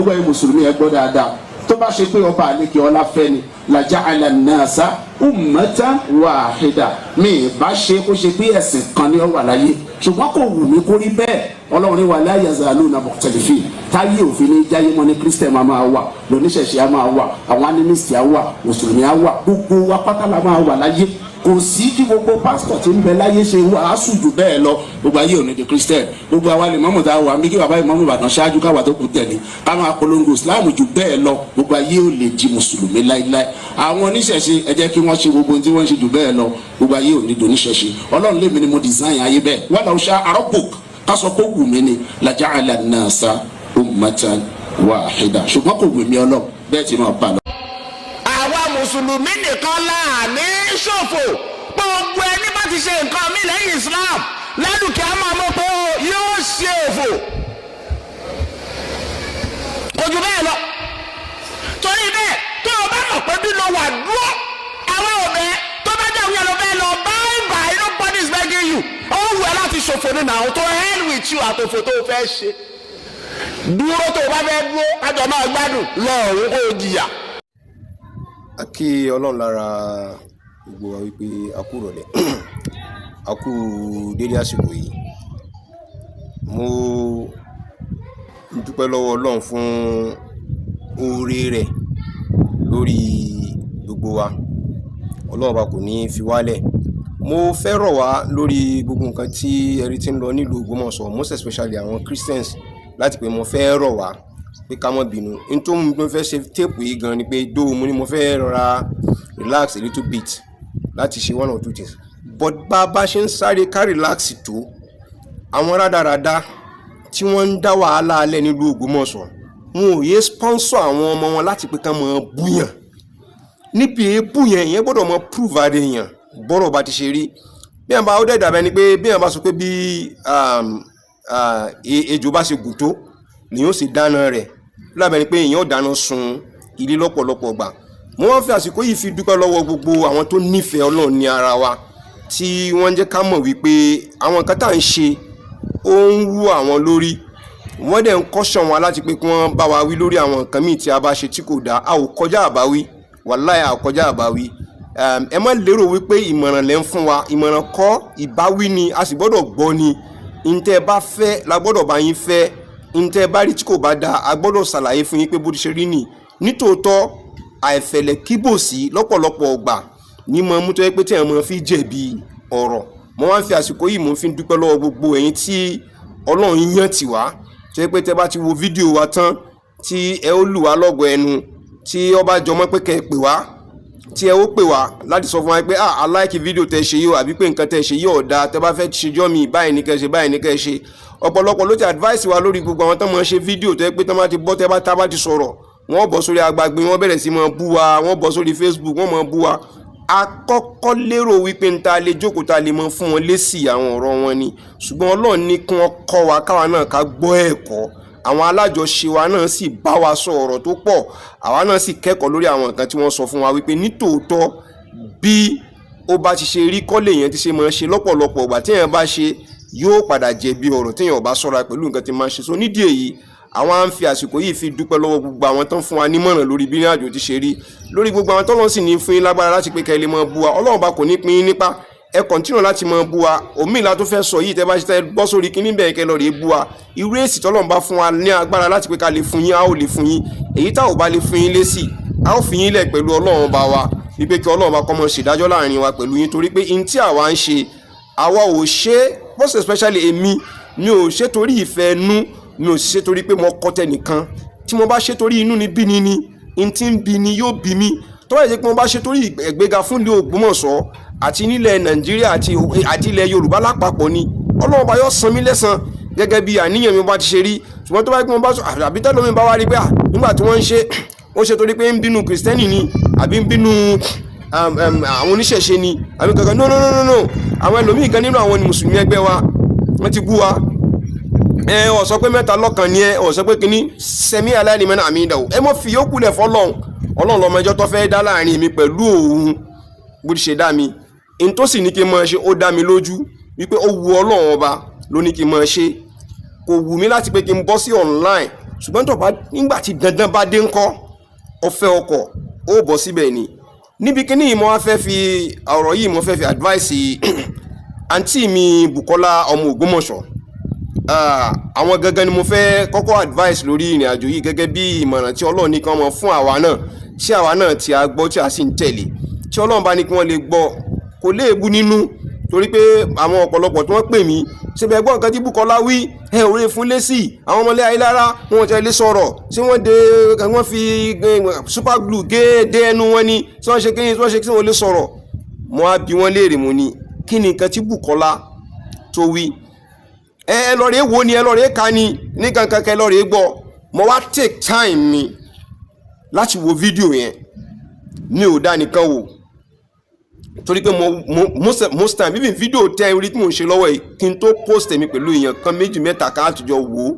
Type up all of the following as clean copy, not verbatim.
gbọ́ ẹ mùsùlùmí ẹ gbọ́ dáadáa tó bá ṣe pé ọba àlekè ọlá fẹ́ ni la ja'ala an-nasa ummatan wahida mi bá ṣe kó ṣe pé ẹ̀sìn kan ni ó wà láyé ṣùgbọ́n kò wù mí kó rí bẹ́ẹ̀ ọlọ́run ní wala yazaluna mukhtalifin táyé òfin ní jáyé mọ́ ní kírísítẹ̀ máa wà lóníṣẹ̀ṣẹ̀ á máa wà àwọn anímísì á wà mùsùlùmí á wà gbogbo wa pátá la máa wà láyé kò sí kí gbogbo pásítọ̀ tí ń bẹ láyé ṣe wàásù jù bẹ́ẹ̀ lọ gbogbo ayé òní di kírísítẹ̀ gbogbo àwa lè mọ́mù tá a wà mí kí bàbá ìmọ̀mù Ìbàdàn ṣáájú káwa tó kù tẹ̀lé ká máa polongo ìsìláàmù jù bẹ́ẹ̀ lọ gbogbo ayé ò lè di mùsùlùmí láíláí àwọn oníṣẹ̀ṣe ẹ jẹ́ kí wọ́n ṣe gbogbo tí wọ́n ṣe jù bẹ́ẹ̀ lọ gbogbo ayé òní di oníṣẹ̀ṣe ọlọ́run lèmi ni mo design ayé bẹ́ẹ̀ wọ́n lọ ṣá arọ́pòk ká sọ pé wù mí ni la ja'ala an-nasa ummatan wahida ṣùgbọ́n kò wù mí ọlọ́run bẹ́ẹ̀ ti máa bá lọ. àwa mùsùlùmí nìkan láàní ṣòfò gbogbo ẹni bá ti ṣe nǹkan mi lẹ́yìn Islam lẹ́dùkẹ́ á máa mọ̀ pé yóò ṣe òfò kò jù bẹ́ẹ̀ lọ torí bẹ́ẹ̀ tó o bá mọ̀ pé bí lo wà dúró àwọn ọ̀bẹ tó bá jẹ́ òun bẹ́ẹ̀ lọ bye nobody is begging you ó wù ẹ́ láti ṣòfò nínú àwọn tó hell with you àtòfò tó o fẹ́ ṣe dúró tó o bá fẹ́ dúró àjọ máa gbádùn lọ́ọ̀rùn kó o jìyà. a kí ọlọ́run lára gbogbo wa wípé a kú rọ̀lẹ́ a kú dédé àsìkò yìí mo dúpẹ́ lọ́wọ́ ọlọ́run fún oore rẹ̀ lórí gbogbo wa ọlọ́run bá kò ní fi wálẹ̀ mo fẹ́ rọ̀ wá lórí gbogbo nǹkan tí ẹ̀rí ti ń lọ nílùú Ògbómọ̀ṣọ́ most especially àwọn Christians láti pé mo fẹ́ rọ̀ wá pé ká má bínú nítorí mo fẹ́ ṣe téèpù yìí gan ni pé dóò mo ní mo fẹ́ rọra relax a little bit láti ṣe one or two things but bá a bá ṣe ń sáré ká relax tó àwọn rádaràda tí wọ́n ń dá wàhálà alẹ́ nílùú Ògbómọ̀ṣọ́ wọn ò yé sponsor àwọn ọmọ wọn láti pé ká máa búyàn níbi èébú yẹn ìyẹn gbọ́dọ̀ mọ prove ara èèyàn bọ́rọ̀ bá ti ṣe rí bí wọn bá ó dẹ̀dà bẹ́ẹ̀ ni pé bí wọn bá sọ pé bí ejò bá ṣe gùn tó ni yóò sì dáná rẹ̀ lábẹ́ ni pé èèyàn ò dáná sun ilé lọ́pọ̀lọpọ̀ gbà mo wọ́n fi àsìkò yìí fi dúpẹ́ lọ́wọ́ gbogbo àwọn tó nífẹ̀ẹ́ Ọlọ́run ní ara wa tí wọ́n jẹ́ ká mọ̀ wípé àwọn nǹkan tá à ń ṣe ó ń wú àwọn lórí wọ́n dẹ̀ ń kọ́ṣọ̀ wọn láti pé kí wọ́n bá wa wí lórí àwọn nǹkan míì tí a bá ṣe tí kò dáa a ò kọjá àbáwí wàláhì a ò kọjá àbáwí ẹ má lérò wípé ìmọ̀ràn lẹ́ ń fún wa ìmọ̀ràn kọ́ ìbáwí ni a sì gbọ́dọ̀ gbọ́ ni ntẹ́ bá fẹ́ la gbọ́dọ̀ bá yín fẹ́ ntẹ́ bá rí tí kò bá dáa a gbọ́dọ̀ ṣàlàyé fún yín pé bó ti ṣe rí nì nítòótọ́ àìfẹ̀lẹ̀ kíbòsí lọ́pọ̀lọpọ̀ ọgbà ní mọ mú tó yẹ pé tí ẹ̀ mọ fi jẹ̀bi ọ̀rọ̀ mo wá ń fi àsìkò yìí mo fi ń dúpẹ́ lọ́wọ́ gbogbo ẹ̀yin tí Ọlọ́run yàn tì wá tó yẹ pé tẹ́ bá ti wo fídíò wa tán tí ẹ ó lù wá lọ́gọ̀ ẹnu tí ó bá jọmọ́ pé kẹ́ ẹ pè wá tí ẹ ó pè wá láti sọ fún wa pé I like fídíò tẹ́ ṣe yìí àbí pé nǹkan tẹ́ ṣe yìí ọ̀dà tẹ́ bá fẹ́ ṣèjọ́ mi báyìí ní kẹ́ ṣe báyìí ní kẹ́ ṣe ọ̀pọ̀lọpọ̀ ló ti advice wa lórí gbogbo àwọn tó máa ṣe fídíò tó yẹ pé tó máa ti bọ́ tẹ́ bá tá bá ti sọ̀rọ̀ wọ́n bọ́ sórí agbágbé wọ́n bẹ̀rẹ̀ sí máa bú wa wọ́n bọ́ sórí Facebook wọ́n máa bú wa àkọ́kọ́ lérò wípé ń ta lè jókòó ta lè mọ fún wọn lésì àwọn ọ̀rọ̀ wọn ni ṣùgbọ́n Ọlọ́run ní kí wọ́n kọ́ wa káwa náà ká gbọ́ ẹ̀kọ́ àwọn alájọṣe wa náà sì bá wa sọ ọ̀rọ̀ tó pọ̀ àwa náà sì kẹ́kọ̀ọ́ lórí àwọn nǹkan tí wọ́n sọ fún wa wípé nítòótọ́ bí ó bá ti ṣe rí kọ́lé yẹn ti ṣe máa ṣe lọ́pọ̀lọpọ̀ ìgbà tí èèyàn bá ṣe yóò padà jẹ̀bi ọ̀rọ̀ tí èèyàn bá ṣọ́ra pẹ̀lú nǹkan tí máa ṣe so nídìí èyí àwọn à ń fi àsìkò yìí fi dúpẹ́ lọ́wọ́ gbogbo àwọn tó ń fún wa nímọ̀ràn lórí bí ìrìnàjò ti ṣe rí lórí gbogbo àwọn tó lọ́n sì ní fún yín lágbára láti pé kẹ́ ẹ lè máa bú wa Ọlọ́run bá kò ní pín yín nípa ẹ kọ̀ntínú láti máa bú wa òmíì la tó fẹ́ sọ yìí tẹ́ bá ṣe tẹ́ bọ́ sórí kíní bẹ́ẹ̀ kẹ́ lọ rèé bú wa irú èsì tọ́lọ́run bá fún wa ní agbára láti pé ká lè fún yín a ó lè fún yín èyí tá ò bá lè fún yín lésì a ó fi yín lẹ̀ pẹ̀lú Ọlọ́run bá wa wípé kí Ọlọ́run bá kó máa ṣèdájọ́ láàrin wa pẹ̀lú yín torí pé in tí àwa ń ṣe àwa ò ṣe most especially èmi mi ò ṣe torí ìfẹ́ nú mi ò ṣe torí pé mo kọ́ tẹnìkan tí mo bá ṣe torí inú ni bí ni in tí ń bí ni yóò bí mi tó bá yẹ pé mo bá ṣe torí ẹ̀gbéga fún ilé Ògbómọ̀ṣọ́ àti nílẹ̀ Nàìjíríà àti ilẹ̀ Yorùbá lápapọ̀ ni Ọlọ́run bá yọ san mí lẹ́san gẹ́gẹ́ bí àníyàn mi bá ti ṣe rí ṣùgbọ́n tó bá yẹ pé mo bá sọ àbí tẹ́lómi bá wá rí pé nígbà tí wọ́n ń ṣe ó ṣe torí pé ń bínú Kristẹni ni àbí ń bínú àwọn oníṣẹ̀ṣe ni àbí kankan no àwọn ẹlòmíì kan nínú àwọn mùsùlùmí ẹgbẹ́ wa wọ́n ti bú wa ó sọ pé mẹ́ta lọ́kan ni ó sọ pé kíní sẹ́mi aláìnímẹ́nà àmì ìdàwó ẹ mọ́ fi yókù lẹ̀ fọ́lọ́run Ọlọ́run lọ́mọ ẹjọ́ tó fẹ́ dá láàrin mi pẹ̀lú òun bó ti ṣe dá mi in tó sì ní kí n máa ṣe ó dá mi lójú wípé ó wu Ọlọ́run ọba ló ní kí n máa ṣe kò wù mí láti pé kí n bọ́ sí online ṣùgbọ́n tó bá nígbà tí dandan bá dé ńkọ́ ọ̀fẹ́ ọkọ̀ ó bọ̀ síbẹ̀ ni níbi kíní mo wá fẹ́ fi ọ̀rọ̀ yìí mo fẹ́ fi advice àǹtí mi Bukola Omo Ogbomoso àwọn gangan ni mo fẹ́ kọ́kọ́ advice lórí ìrìn àjò yìí gẹ́gẹ́ bí ìmọ̀ràn tí Ọlọ́run ní kan mọ̀ fún àwa náà tí àwa náà tí a gbọ́ tí a sì ń tẹ̀lé tí Ọlọ́run bá ní kí wọ́n lè gbọ́ kò léèbù nínú torí pé àwọn ọ̀pọ̀lọpọ̀ tí wọ́n pè mí ṣebí ẹgbọ́n nǹkan tí Bukola wí ẹ òre fún lésì àwọn ọmọlẹ́ ayélára wọn tẹ́ lé sọ̀rọ̀ tí wọ́n fi super glue dé ẹnu wọn ni tí wọ́n ṣe kí wọ́n lè sọ̀rọ̀ mo á bi wọ́n léèrè mo ní kí ni nǹkan tí Bukola tó wí ẹ lọ rèé wo ni ẹ lọ rèé ka ni ní kankan kẹ lọ rèé gbọ́ mo wá take time mi láti wo fídíò yẹn mi ò dá nìkan wò torí pé most time even fídíò tẹ́ orí tí mo ń ṣe lọ́wọ́ yìí kí n tó post mi pẹ̀lú èèyàn kan méjì mẹ́ta ká àtijọ́ wò ó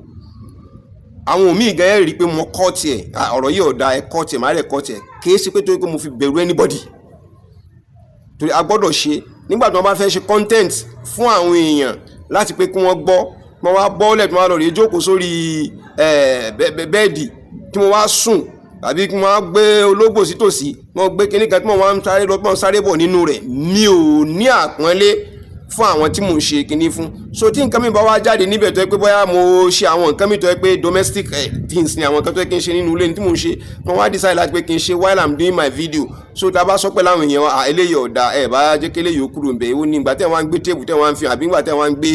àwọn òmíì gan ẹ̀ rí i pé mo kọ́ tiẹ̀ ọ̀rọ̀ yìí ọ̀dà ẹ̀ kọ́ tiẹ̀ máa rẹ̀ kọ́ tiẹ̀ kì í ṣe pé torí pé mo fi bẹ̀rù anybody torí a gbọ́dọ̀ ṣe nígbà tí wọ́n bá fẹ́ ṣe content fún àwọn èèyàn láti pé kí wọ́n gbọ́ mo wá bọ́ọ̀lẹ̀ tí wọ́n lọ rí jókòó sórí bẹ́ẹ̀dì tí mo wá sùn tàbí kí wọ́n gbé ológbò sí tòsí wọ́n gbé kíní kan tí wọ́n wá ń sáré lọ pọ́n sáré bọ̀ nínú rẹ̀ mi ò ní àpọ́nlé fún àwọn tí mò ń ṣe kíní fún so tí nǹkan mi bá wá jáde níbẹ̀ tó yẹ pé bóyá mo ṣe àwọn nǹkan mi tó yẹ pé domestic things ni àwọn nǹkan tó yẹ kí n ṣe nínú ilé tí mò ń ṣe wọ́n wá decide láti pé kí n ṣe while I'm doing my video so tá a bá sọ pé láwọn èèyàn eléyìí ọ̀dà ẹ̀ bá jẹ́ kí eléyìí ó kúrò ń bẹ̀ ó ní ìgbà tẹ́ wọ́n á gbé tébù tẹ́ wọ́n á fi àbí ìgbà tẹ́ wọ́n á gbé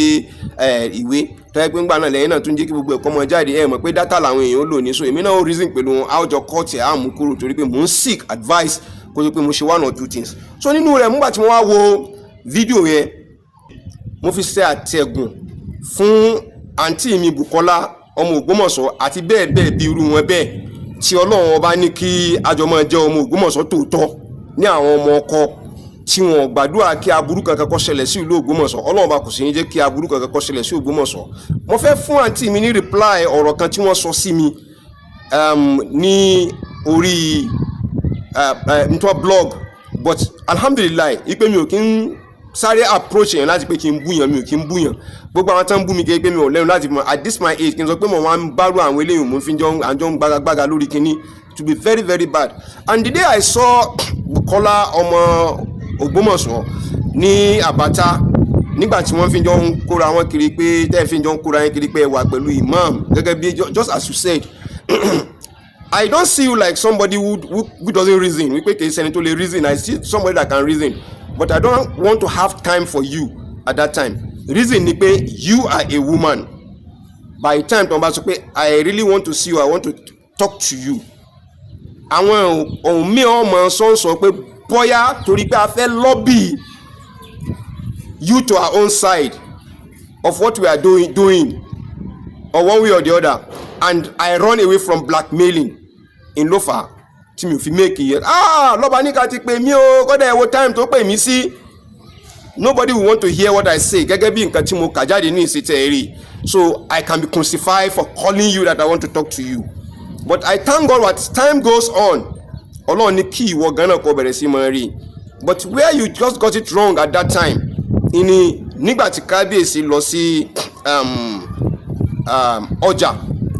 ìwé tọ́yẹ́ pé ńgbà náà lẹ́yìn náà tún jẹ́ kí gbogbo ẹ̀kọ́ mọ jáde ẹ̀ mọ̀ pé dátà làwọn èèyàn ó lò ní so èmi náà ó reason pẹ̀lú wọn àwùjọ kọ́ọ̀tì àmú kúrò torí pé mò ń seek advice kó tó pé mo ṣe one or two things so nínú rẹ̀ nígbà tí mo wá wo fídíò yẹn mo fi ṣe àtẹ̀gùn fún àǹtí mi Bukola Omo Ogbomoso àti bẹ́ẹ̀ bẹ́ẹ̀ bí irú wọn bẹ́ẹ̀ tí Ọlọ́run ọba ní kí àjọ máa jẹ́ ọmọ Ògbómọ̀ṣọ́ tòótọ́ ní àwọn ọmọ ọkọ tí wọn gbàdúrà kí aburú kankan kó ṣẹlẹ̀ sí ìlú Ògbómọ̀ṣọ́ Ọlọ́run bá kò sí ní jẹ́ kí aburú kankan kó ṣẹlẹ̀ sí Ògbómọ̀ṣọ́ mo fẹ́ fún àǹtí mi ní reply ọ̀rọ̀ kan tí wọ́n sọ sí mi ní orí ntọ́ blog but alhamdulillah ipe mi ò kí ń sáré approach yẹn láti pé kí n búyàn mi ò kí n búyàn gbogbo àwọn tán bú mi gẹ́gẹ́ pé mi ò lẹ́nu láti mọ at this my age kí n sọ pé mo máa ń bárò àwọn eléyìí mo fi àjọ ń gbágagbága lórí kinní to be very very bad and the day I saw Bukola Omo Ogbomoso ní Àbátá nígbà tí wọ́n fi jọ ń kóra wọn kiri pé tẹ́ fi jọ ń kóra yẹn kiri pé wà pẹ̀lú imam gẹ́gẹ́ bí just as you said I don't see you like somebody who doesn't reason wípé kì í ṣẹni tó lè reason I see somebody that can reason but I don't want to have time for you at that time reason ni pé you are a woman by the time tó ń bá sọ pé I really want to see you I want to talk to you àwọn ohun mi ọmọ sọ pé bóyá torí pé a fẹ́ lobby you to our own side of what we are doing or one way or the other and I run away from blackmailing in lofa tí mi ò fi make yẹn lọ́ba ní ká ti pè mí o kọ́dà ẹ̀wọ̀ time tó pè mí sí nobody will want to hear what I say gẹ́gẹ́ bí nǹkan tí mo kà jáde ní ìsìtẹ̀ rí so I can be crucified for calling you that I want to talk to you but I thank God what time goes on Ọlọ́run ní kí ìwọ gan-an kó bẹ̀rẹ̀ sí máa rí but where you just got it wrong at that time ìní nígbà tí kábíyèsí lọ sí ọjà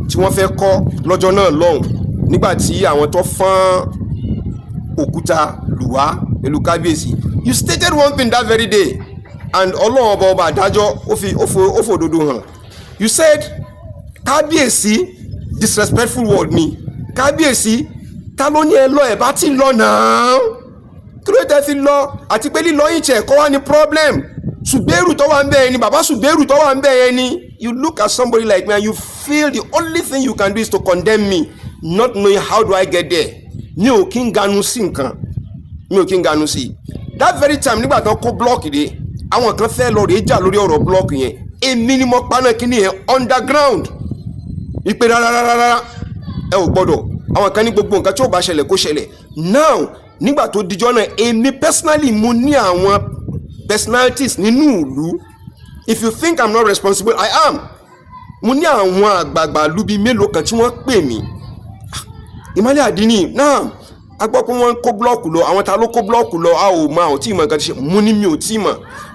tí wọ́n fẹ́ kọ́ lọ́jọ́ náà lọ́hùn nígbà tí àwọn tó fọ́n òkúta lùwá pẹ̀lú kábíyèsí you stated one thing that very day and Ọlọ́run ọba adájọ́ ó fòdodo hàn you said kábíyèsí disrespectful word ni kábíyèsí ta ló ní ẹ lọ ẹ bá ti lọ náà kí ló tẹ́ fi lọ àti pé lílọ yìí tiẹ̀ kọ́ wá ní problem ṣùgbẹ́rù tó wà ń bẹ̀ yẹn ni bàbá ṣùgbẹ́rù tó wà ń bẹ̀ yẹn ni you look at somebody like me and you feel the only thing you can do is to condemn me not knowing how do I get there mi ò kí ń ganu sí nǹkan mi ò kí ń ganu sí that very time nígbà tó kó blọọkì dé àwọn kan fẹ́ lọ rèé jà lórí ọ̀rọ̀ blọọkì yẹn èmi ni mo paná kíní yẹn underground ìpè rárá ẹ ò gbọ́dọ̀ àwọn kan ní gbogbo nǹkan tí ó bá ṣẹlẹ̀ kó ṣẹlẹ̀ now nígbà tó dijọ́ náà èmi personally mo ní àwọn personalities nínú ìlú if you think I'm not responsible I am mo ní àwọn àgbààgbà ìlú bíi mélòó kan tí wọ́n pè mí ìmọ̀lẹ̀ àdínì náà a gbọ́ pé wọ́n kó blọ́ọ̀kù lọ àwọn ta ló kó blọ́ọ̀kù lọ a ò mọ àwọn tí ìmọ̀ nǹkan ti ṣe mo ní mi ò tí mọ̀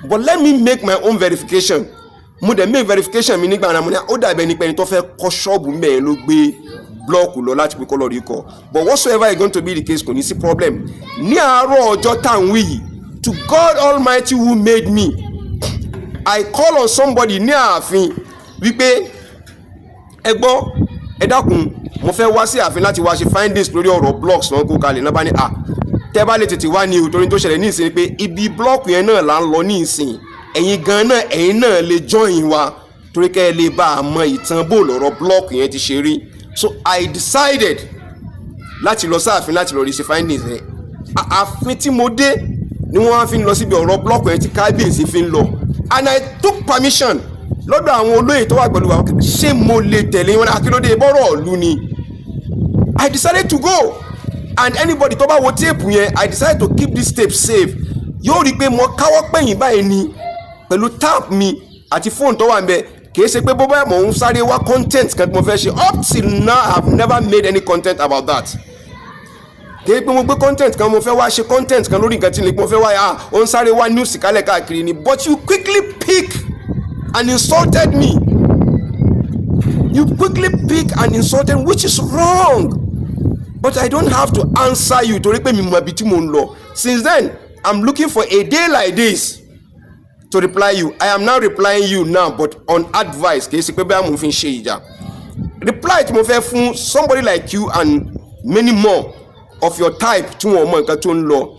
but let me make my own verification mo dẹ̀ make verification mi nígbà náà mo ní ó dàbí ẹni pé ẹni tó fẹ́ kọ́ ṣọ́ọ̀bù mẹ́ẹ̀ ló gbé blọ́ọ̀kù lọ láti pé kọ́ lọ rí kọ́ but whatsoever is going to be the case kò ní sí problem. Ní àárọ̀ ọjọ́ tá à ń wí yìí, to God Almighty who made me, I call on somebody ní ààfin wípé ẹ gbọ́ ẹ dákun mo fẹ́ wá sí ààfin láti wá ṣe findings lórí ọ̀rọ̀ blocks náà kó kalẹ̀ náà bá ní tẹ́ bá lè tètè wá ní torí tó ṣẹlẹ̀ ní ìsìn pé ibi block yẹn náà là ń lọ ní ìsìn ẹ̀yin gan náà ẹ̀yin náà lè join wa torí kẹ́ ẹ lè bá a mọ ìtàn bó lọ́rọ̀ block yẹn ti ṣe rí. So I decided láti lọ sáàfin láti lọ rí ṣe findings rẹ̀. Ààfin tí mo dé ni wọ́n á fi ń lọ síbi ọ̀rọ̀ block yẹn tí kábíyèsí fi ń lọ and I took permission lọ́dọ̀ àwọn olóyè tó wà pẹ̀lú wa ṣé mo lè tẹ̀lé wọn akílódé bọ́rọ̀ ìlú ni. I decided to go and anybody tó bá wo tape yẹn I decided to keep this tape safe. Yóò rí i pé mo káwọ́ pẹ̀yìn báyìí ni pẹ̀lú tap mi àti fóònù tó wà ń bẹ kì í ṣe pé bóbá mò ń sáré wá content kan tí mo fẹ́ ṣe up till now I have never made any content about that. Kì í pé mo gbé content kan mo fẹ́ wá ṣe content kan lórí nǹkan tí mo fẹ́ wá ó ń sáré wá news kálẹ̀ káàkiri ni but you quickly pick and insulted me. You quickly pick and insulted which is wrong. But I don't have to answer you torí pé mi mọ ibi tí mo ń lọ. Since then I'm looking for a day like this to reply you. I am now replying you now but on advice kì í ṣe pé bẹ́ẹ̀ mo fi ń ṣe ìjà. Reply tí mo fẹ́ fún somebody like you and many more of your type tí wọ́n mọ nǹkan tó ń lọ.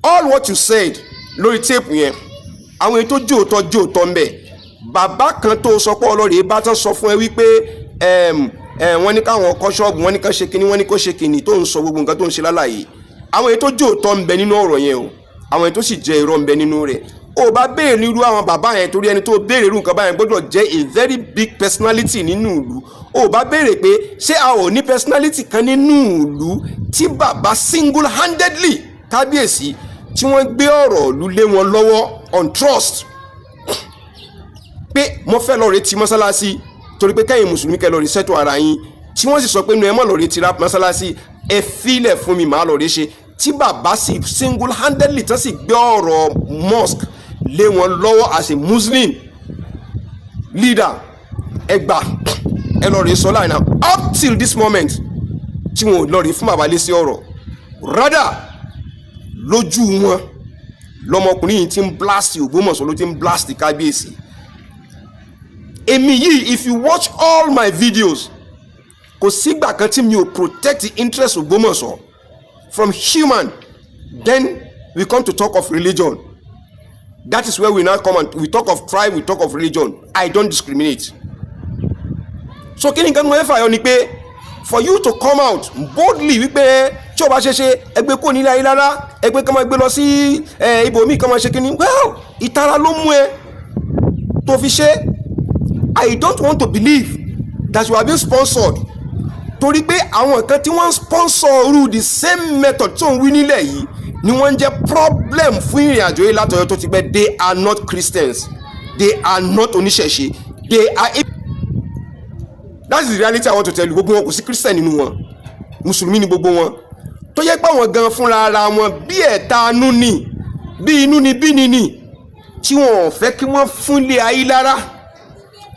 All what you said lórí tape yẹn àwọn èyí tó jóòtọ́ ń bẹ̀. Bàbá kan tó sọ pé ọlọ́rẹ̀ bá tán sọ fún ẹ wípé wọ́n ní káwọn kọ́ ṣọ́ọ̀bù wọ́n ní ká ṣe kíní wọ́n ní kó ṣe kíní tó ń sọ gbogbo nǹkan tó ń ṣe lálàyé. Àwọn èyí tó jóòtọ́ ń bẹ nínú ọ̀rọ̀ yẹn o àwọn èyí tó sì jẹ́ irọ́ ń bẹ nínú rẹ̀. O bá béèrè irú àwọn bàbá yẹn torí ẹni tó béèrè irú nǹkan báyẹn gbọ́dọ̀ jẹ́ a very big personality nínú ìlú. O bá béèrè pé ṣé a ò ní personality kan nínú ìlú tí bàbá single handedly kábíyèsí tí wọ́n gbé ọ̀rọ̀ ìlú lé wọn lọ́wọ́ on trust pé mo fẹ́ lọ retí mọ́sálásí torí pé kẹ́yìn mùsùlùmí kẹ́ lọ rí sẹ́tọ̀ ara yín tí wọ́n sì sọ pé nu ẹ mọ́ lọ retí mọ́sálásí ẹ fílẹ̀ fún mi màá lọ rí ṣe tí bàbá sì single handedly tán sì gbé ọ̀rọ̀ mosque lé wọn lọ́wọ́ as a muslim leader ẹ gbà ẹ lọ rí sọ láì náà up till this moment tí wọn ò lọ rí fún bàbá lé sí ọ̀rọ̀ rather lójú wọn lọmọkùnrin yìí ti ń blast Ògbómọ̀ṣọ́ ló ti ń blast kábíyèsí. Èmi yìí if you watch all my videos kò sígbà kan tí mi ò protect the interest of Ògbómọ̀ṣọ́ from human. Then we come to talk of religion. That is where we now come and we talk of tribe, we talk of religion. I don't discriminate. So kí ni nǹkan mo fẹ́ fàyọ ni pé for you to come out boldly wípé tí o bá ṣe ẹgbẹ́ kò nílé ayé rárá ẹgbẹ́ kan máa gbé lọ sí ibòmíì kan máa ṣe kíní well ìtara ló mú ẹ tó fi ṣe. I don't want to believe that you are being sponsored torí pé àwọn kan tí wọ́n sponsor through the same method tó ń wí nílẹ̀ yìí ni wọ́n ń jẹ́ problem fún ìrìn àjò yìí látọ̀yọ́ tó ti pẹ́. They are not Christians, they are not oníṣẹ̀ṣe, they are. That is the reality I want to tell you. Gbogbo wọn kò sí Christian nínú wọn, mùsùlùmí ni gbogbo wọn tó yẹ pé àwọn gan fúnra ara wọn bí ẹ̀ta anú ni bí inú ni bí nìní tí wọn ò fẹ́ kí wọ́n fún ilé ayé lára.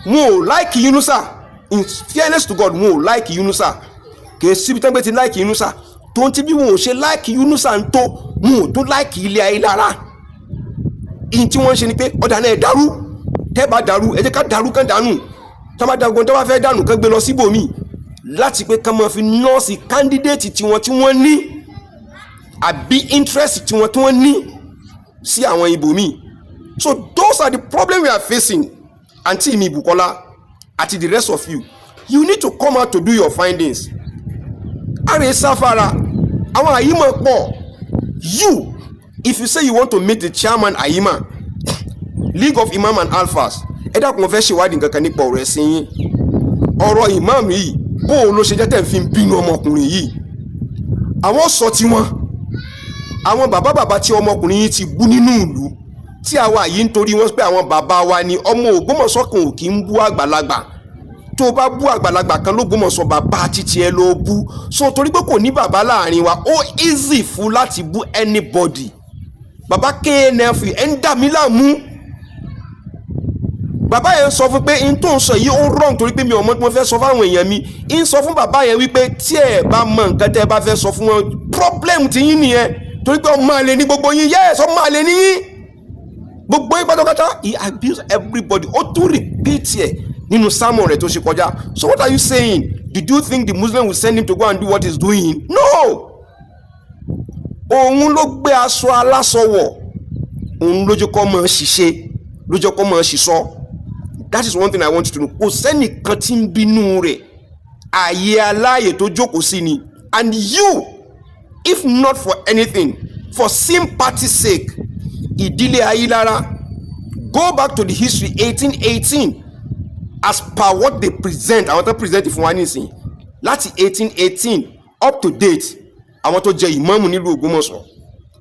Wọn ò like Yunusa, in fairness to God wọn ò like Yunusa kì í síbi tán pé ti like Yunusa tó ń tí bí wọn ò ṣe like Yunusa ń tó wọn ò tó like ilé ayé lára. Ìyìn tí wọ́n ń ṣe ni pé ọ̀dà náà ẹ̀ dàrú tẹ́ bá dàrú ẹ jẹ́ ká dàrú kán dànù tá bá dàgbọ́n tó bá fẹ́ dànù kán gbé lọ síbòmí láti pé ká máa fi nọ́ọ̀sì candidate tiwọn tí wọ́n ní àbí interest tiwọn tí wọ́n ní sí àwọn ibòmí. So those are the problems we are facing. Auntie mi Bukola Ati the rest of you, you need to come out to do your findings. Are safara àwọn Ayima pọ̀. You if you say you want to meet the chairman Ayima League of Imam and Alphas ẹ dákun fẹ́ ṣèwádìí nǹkan kan nípa ọ̀rọ̀ ẹ̀sìn yín. Ọ̀rọ̀ imam yìí bó o ló ṣe jẹ́ tẹ̀ ń fi bínú ọmọkùnrin yìí. Àwọn sọ tiwọn àwọn bàbá tí ọmọkùnrin yìí ti bú nínú ìlú tí àwa yìí ń torí wọn pé àwọn bàbá wa ni ọmọ Ògbómọ̀ṣọ́ kan ò kí ń bú àgbàlagbà tó bá bú àgbàlagbà kan l'Ógbómọ̀ṣọ́ bàbá títí ẹ ló bú so torí pé kò ní bàbá láàrin wa ó easy fún láti bú anybody. Bàbá KNF ẹ̀ ń dà mí láàmú bàbá yẹn sọ fún pé in tó ń sọ yìí ó wrong torí pé mi ò mọ̀ tí mo fẹ́ sọ fáwọn èèyàn mi in sọ fún bàbá yẹn wípé tí ẹ bá mọ nǹkan tẹ́ ẹ bá fẹ́ sọ fún wọn problem ti yín nìyẹn torí pé ọmọ àlè ní gbogbo yín yes ọmọ àlè ní yín gbogbo yín pátápátá he abuse everybody ó tún repeat ẹ̀ nínú sermon rẹ̀ tó ṣe kọjá. So what are you saying? Did you think the Muslim will send him to go and do what he's doing? No. Òun ló gbé aṣọ aláṣọ wọ̀, òun lójó kọ́ mọ̀ ṣiṣẹ́, lójó kọ́ mọ̀ ṣiṣọ́. That is one thing I want you to know. Kò sẹ́nìkan tí ń bínú rẹ̀, ààyè aláàyè tó jókòó sí ni. And you, if not for anything, for sympathy's sake, ìdílé Ayílára, go back to the history 1818 as per what they present. Àwọn tó present fún wa nísìn láti 1818 up to date. Àwọn tó jẹ ìmáàmù nílùú Ògbómọ̀ṣọ́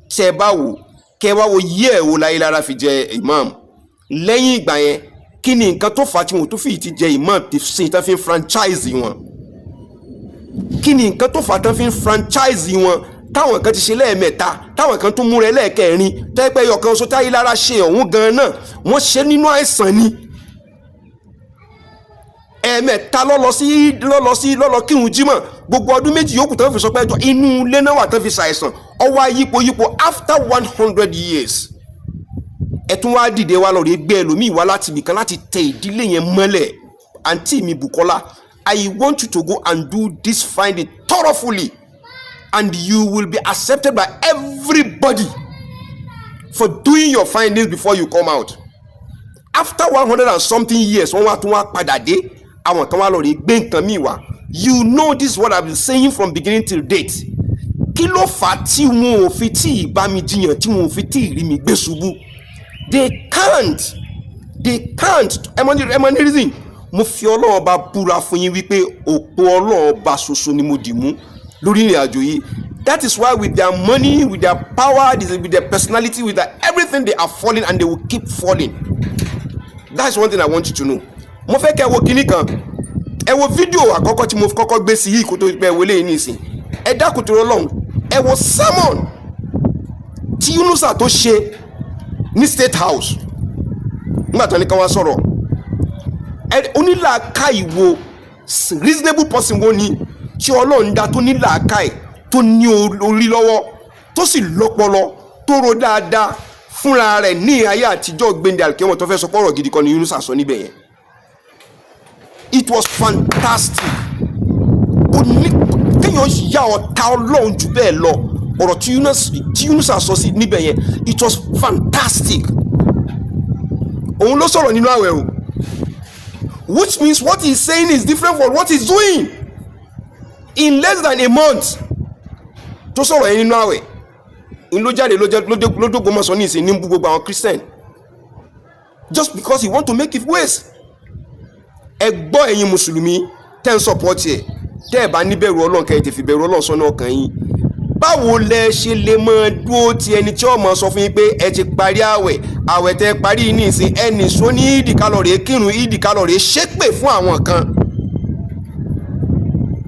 tẹ́ bá wò kẹ́ wá wo yẹ́ wo Ayílára fi jẹ ìmáàmù lẹ́yìn ìgbà yẹn kí ni nǹkan tó fà tí wọ́n tó fi ti jẹ ìmáàmù tí ṣe tán fi franchise wọn kí ni nǹkan tó fà tán fi franchise wọn táwọn kan ti ṣe lẹ́ẹ̀mẹ́ta táwọn kan tó múra lẹ́ẹ̀kẹrin tẹ́pẹ́ yọkan oṣù Ayílára ṣe ọ̀hún gan náà wọ́n ṣe nínú àìsàn ni ẹ̀ẹ̀mẹ́ta lọ́lọ́ kírun jímọ̀ gbogbo ọdún méjì yòókù tán fi sọ pé ẹjọ́ inú ilé náà wà tán fi ṣàìsàn ọwọ́ yípo after 100 years ẹ̀tún wá dìde wá lọ rí gbé ẹlòmíì wá láti ibìkan láti tẹ ìdílé yẹn mọ́lẹ̀ àǹtí mi Bukola I want you to go and do this find it thoroughly and you will be accepted by everybody for doing your findings before you come out. After 100 and something years wọ́n wá tún wá padà dé àwọn kan wá lọ rí gbé nǹkan míì wá. You know this is what I've been saying from beginning till date. Kí ló fà tí wọn ò fi tí ìbá mi jiyàn tí wọn ò fi tí ìrí mi gbé ṣubú? They can't. Ẹmọ ní reason mo fi Ọlọ́run bá búra fún yín wípé òpó Ọlọ́run bá ṣoṣo ni mo dì mú lórí ìrìn àjò yìí. That is why with their money, with their power, with their personality, with their everything they are falling and they will keep falling. That's one thing I want you to know. Mo fẹ́ kẹ́ wo kíní kan. Ẹ wo fídíò àkọ́kọ́ tí mo kọ́kọ́ gbé sí yìí kó tó pẹ́ wọlé yìí nísìn. Ẹ dákun tó Ọlọ́run. Ẹ wo sermon tí Yunusa tó ṣe ní State House. Nígbà tó ní ká wá sọ̀rọ̀. Onílàákàyè wo reasonable person wo ni tí Ọlọ́run dá tó nílàákàyè tó ní orí lọ́wọ́ tó sì lọ́pọlọ tó ro dáadáa fúnra rẹ̀ ní ayé àtijọ́ gbẹ̀ndẹ̀ àlùkẹ́wọ̀n tó fẹ́ sọ pọ̀rọ̀ gidi kan ní Yunusa sọ níbẹ̀ yẹn. It was fantastic. Kéèyàn yá ọ̀tá Ọlọ́run jù bẹ́ẹ̀ lọ ọ̀rọ̀ tí Yunusa sọ sí níbẹ̀ yẹn it was fantastic. Òun ló sọ̀rọ̀ nínú àwẹ̀ o, which means what he's saying is different from what he's doing. In less than a month tó sọ̀rọ̀ yẹn nínú àwẹ̀ in ló jáde lójógbòmọ̀sán ní ìsìn ní gbogbo àwọn Christian just because he want to make it waste. Ẹ gbọ́ ẹ̀yin mùsùlùmí tẹ́ ń support ẹ̀ tẹ́ ẹ̀ bá níbẹ̀rù Ọlọ́run kẹ́ ẹ ti fi bẹ̀rù Ọlọ́run sọ́nà ọkàn yín. Báwo lẹ ṣe lè mọ dúró ti ẹni tí ó mọ sọ fún yín pé ẹ ti parí àwẹ̀ tẹ́ parí ní ìsìn ẹnì sọ ní ìdí kálọ̀rì kírun ìdí kálọ̀rì ṣépè fún àwọn kan.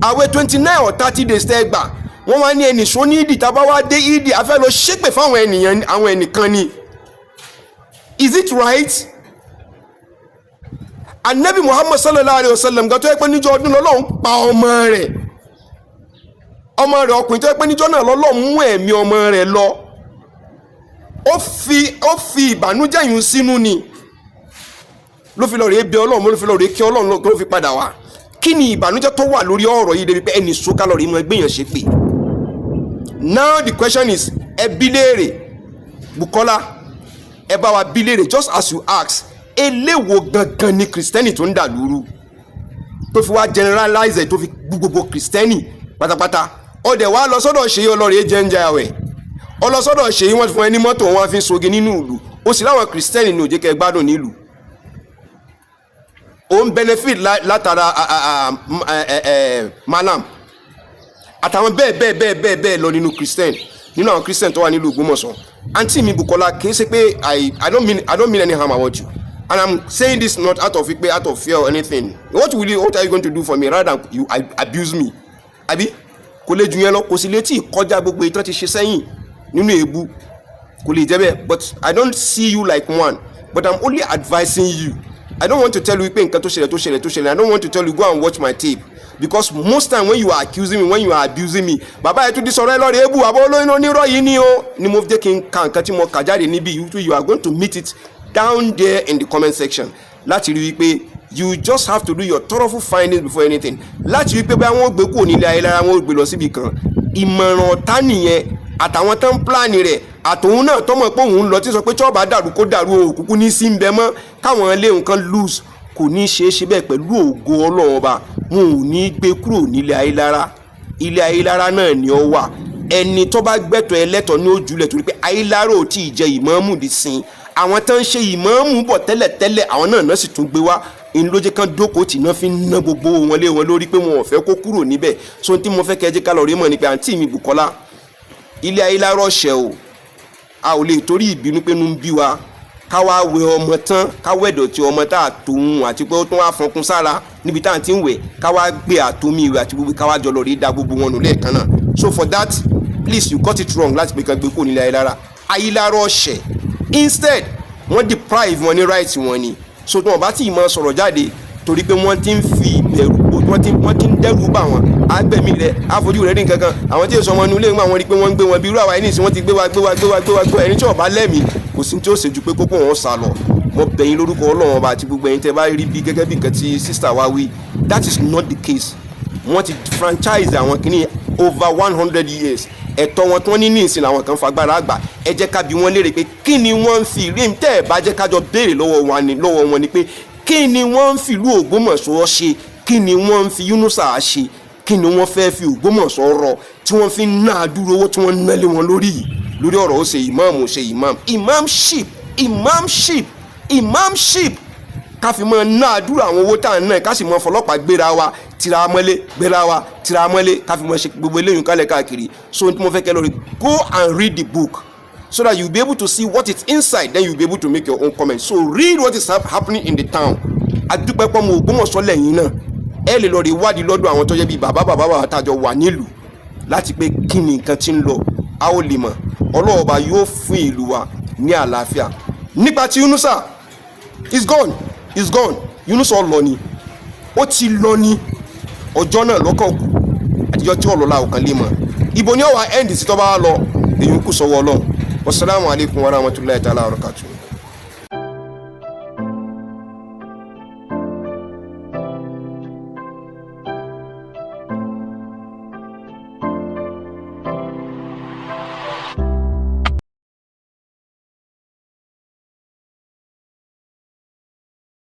Àwẹ̀ 29 or 30 days tẹ́ gbà wọ́n wá ní ẹnì sọ ní ìdí tábá wá dé ìdí afẹ́ lọ ṣépè fún àwọn ènìyàn àwọn ẹnìkan ni. Is it right? Ànábì Muhammad sallallahu alayhi wa sallam gan tó yẹ pé níjọ́ ọdún lọ́lọ́run pa ọmọ rẹ̀ ọkùnrin tó yẹ pé níjọ́ náà lọ́lọ́run mú ẹ̀mí ọmọ rẹ̀ lọ ó fi ìbànújẹ́ yìí sínú ni ló fi lọ rèé bẹ̀ Ọlọ́run ló fi lọ rèé kí Ọlọ́run ló fi padà wá. Kí ni ìbànújẹ́ tó wà lórí ọ̀rọ̀ yìí débi pé ẹni sókà lọ rèé mọ ẹgbẹ́ yẹn ṣe pé. Now the question is ẹ bí léèrè Bukola ẹ bá wa bí léèrè just as you ask eléwo gangan ni Kristẹni tó ń dà lóru tó fi wá generalize tó fi gbogbo Kristẹni pátápátá ọdẹ wa lọ sọ́dọ̀ ṣèyí ọlọrẹ jẹnjẹ àwẹ̀ ọlọsọ́dọ̀ ṣèyí wọ́n fún ẹni mọ́tò wọn fi soge nínú ìlú ó sì láwọn Kristẹni ní ó jẹ́ kẹ́ gbádùn nílùú ó ń benefit látara malam àtàwọn bẹ́ẹ̀ lọ nínú Kristẹni nínú àwọn Kristẹni tó wà nílùú Ògbómọ̀ṣọ́. Àǹtí mi Bukola kì í ṣe pé I don't mean any harm about you. And I'm saying this not out of fear or anything. What are you going to do for me rather than you abuse me? Abi, kò lè jù yẹn lọ, kò sì lè tí kọjá gbogbo ìtàn ti ṣe sẹ́yìn nínú èébú. Kò lè jẹ́ bẹ́ẹ̀, but I don't see you like one. But I'm only advising you I don't want to tell you pé nǹkan tó ṣẹlẹ̀. I don't want to tell you go and watch my tape because most time when you are accusing me, when you are abusing me, bàbá ẹ tún di sọ̀rọ̀ ẹ lọ́rọ̀ ebu àbọ̀ olóyin onírọ̀ yìí ni o ni mo fi jẹ́ kí n ka nǹkan tí mo kà jáde níbí you are going to meet it down there in the comment section láti rí wípé you just have to do your thorough findings before anything láti rí pé bá wọn gbé kúrò nílé ayé lára wọn gbé lọ síbi kan ìmọ̀ràn ọ̀tá nìyẹn àtàwọn tó ń pláàni rẹ̀ àtòun náà tọmọ pé òun lọ tí sọ pé tí bá dàrú kó dàrú òkùnkùn ní sí ń bẹ mọ́ káwọn ilé nǹkan lose kò ní ṣe é ṣe bẹ́ẹ̀ pẹ̀lú ògo Ọlọ́run ọba wọn ò ní gbé kúrò nílé ayé lára ilé ayé lára náà ni ó wà ẹni tó bá gbẹ́tọ̀ ẹlẹ́tọ̀ ní ojúlẹ̀ torí pé ayé lára ò tí ì jẹ ìmáàmù dì sin àwọn tó ń ṣe ìmáàmù bọ̀ tẹ́lẹ̀tẹ́lẹ̀ àwọn náà sì tún gbé wá in ló jẹ́ kán dókòó tí náà fi ń ná gbogbo wọn lé wọn lórí pé wọn ò fẹ́ kó kúrò níbẹ̀ so tí mo fẹ́ kẹ́ jẹ́ ká lọ rí mọ̀ ní pé àǹtí mi Bùkọ́lá ilé ayé lára ọ̀ṣẹ́ o a ò lè torí ìbínú pé nu ń bí wa ká wá wẹ ọmọ tán ká wẹ̀ dọ̀tí ọmọ tá a tòun àti pé ó tún wá fọnkún sára níbi tá à ń ti ń wẹ̀ ká wá gbé àtomi ìwẹ̀ àti gbogbo ká wá jọ lọ rí da gbogbo wọn nù lẹ́ẹ̀kan náà so for that please you got it wrong láti pé kan gbé kó nílé ayé lára ayé lára ọ̀ṣẹ́ instead wọ́n deprive wọn ní right wọn ni so tí wọ́n bá tí ì máa sọ̀rọ̀ jáde torí pé wọ́n ti ń fi ìbẹ̀rù wọ́n ti ń dẹ́rù bà wọ́n agbẹ̀mí rẹ̀ àfojú rẹ̀ rí nǹkan kan àwọn tí èso ọmọ inú ilé ń gbà wọ́n rí pé wọ́n ń gbé wọn bí irú àwa ẹni ìsìn wọ́n ti gbé wa ẹni tí wọ́n bá lẹ́mìí kò sí tí ó ṣe ju pé kókó wọn sá lọ mo bẹ̀ yín lórúkọ Ọlọ́run ọba àti gbogbo ẹ̀yin tẹ́ bá rí bí gẹ́gẹ́ bí nǹkan tí sister wa wí that is not the case wọ́n ti franchise àwọn kìíní over 100 years ẹ̀tọ́ wọn tí wọ́n ní ní ìsìn àwọn kan fagbára àgbà ẹ jẹ́ ká bi wọ́n léèrè pé kí ni wọ́n ń fi rí tẹ́ ẹ̀ bá jẹ́ ká jọ béèrè lọ́wọ́ wọn ni pé kí ni wọ́n ń fi ìlú Ògbómọ̀ṣọ́ ṣe kí ni wọ́n ń fi Yunusa ṣe kí ni wọ́n fẹ́ fi Ògbómọ̀ṣọ́ rọ tí wọ́n fi ń ná àdúró owó tí wọ́n ń ná lé wọn lórí ọ̀rọ̀ ó ṣe imamship ká fi mọ́ ná àdúrà àwọn owó tá à ń ná ká sì mọ́ fọlọ́pàá gbéra wa tira mọ́lé ká fi mọ́ ṣe gbogbo eléyìí kálẹ̀ káàkiri so tí mo fẹ́ kẹ́ lórí go and read the book so that you be able to see what is inside then you be able to make your own comment so read what is happening in the town adúpẹ́ pọ́ mo Ògbómọ̀ṣọ́ lẹ́yìn náà ẹ lè lọ rí wádìí lọ́dọ̀ àwọn tó jẹ́ bíi bàbá tàjọ wà nílùú láti pé kí ni nǹkan tí ń lọ a ó lè mọ̀ ọlọ́ọ̀ba yóò fún ìlú wa ní àlàáfíà nípa tí Yunusa is gone Yunusa lọ ni ó ti lọ ní ọjọ́ náà lọ́kàn kù àtijọ́ tí ọlọ́lá ọ̀kan lè mọ̀ ibo ni ó wà end sí tó bá lọ èyí kù sọ́wọ́ Ọlọ́run wasalaamu alaykum wa rahmatulahi ta'ala wa barakatuh.